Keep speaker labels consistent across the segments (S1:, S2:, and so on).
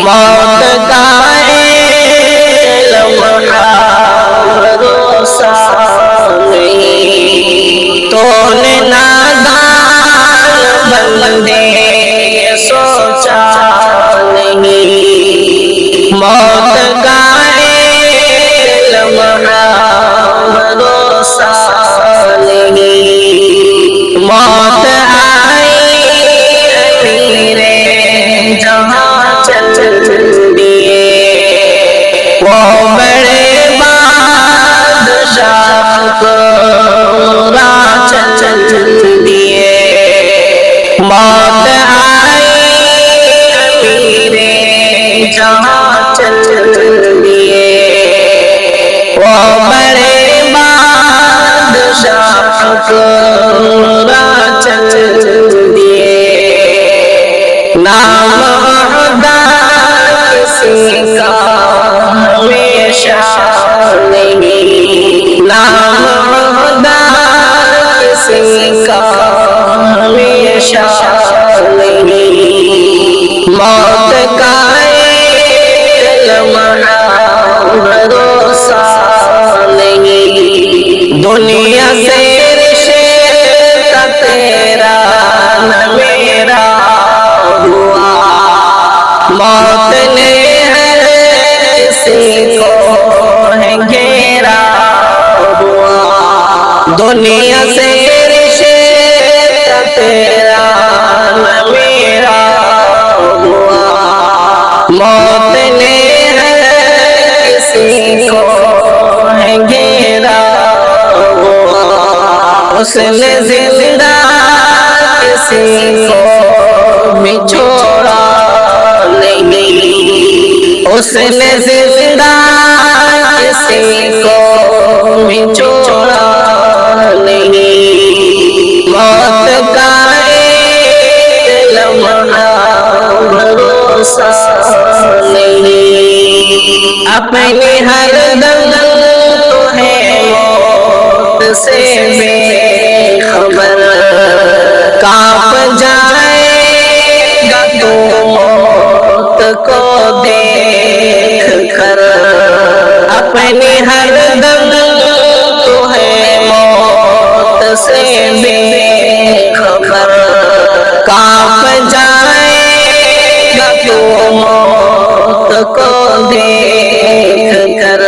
S1: موت کا ایک لمحہ بھروسہ نہیں، تو نے نادان بندے سوچا نہیں، موت کا ایک لمحہ بھروسہ نہیں، موت آئی امیر جہاں چل دیے، وہ بڑے بادشاہ کو راہ چل دیے، موت آئی امیر جہاں چل دیے، وہ بڑے بادشاہ کو راہ چل دیے، نام خدا کسی کا ہمیشہ نہیں، نام خدا کسی کا ہمیشہ نہیں، موت کا ایک لمحہ بھروسہ نہیں، دنیا سے رشتہ تیرا نہ میرا ہوا، موت نے ہر کسی کو ہے گھیرا ہوا، دنیا سے رشتہ تیرا نہ میرا ہوا، موت نے ہر کسی کو ہے گھیرا ہوا، اس نے زندہ کسی کو بھی چھوڑا نہیں، اس نے زندہ کسی کو بھی چھوڑا نہیں، موت کا ایک لمحہ بھروسہ نہیں، اپنے ہر دم تو ہے موت سے بے خبر، کانپ جائے گا تو موت کو دیکھ کر، اپنے ہر دم تو ہے موت سے بے خبر، کانپ جائے گا تو موت کو دیکھ کر،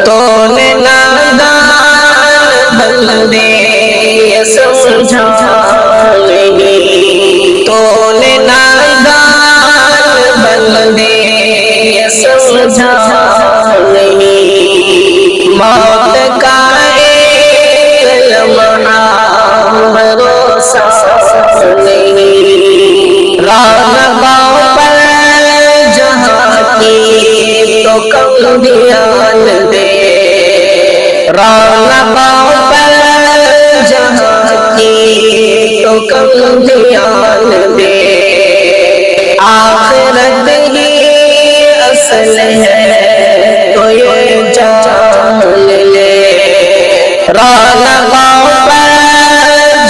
S1: تو نے نادان بندے یہ سمجھا نہیں، تو نے نادان بندے یہ سمجھا نہیں، موت کا ایک لمحہ بھروسہ نہیں، رونقوں پر جہاں کی تو کم دھیان دے، رونقوں پر جہاں کی تو کم دھیان دے، آخرت ہی اصل ہے تو یہ جان لے، رونقوں پر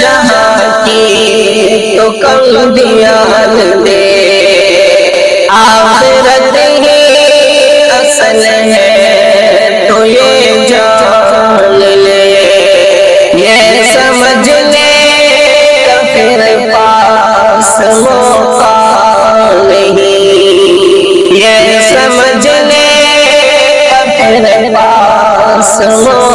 S1: جہاں کی تو کم دھیان دے، آخرت ہی اصل ہے تو یہ جان لے، یہ سمجھنے کا پھر پاس موقع نہیں، یہ سمجھنے کا پھر پاس موقع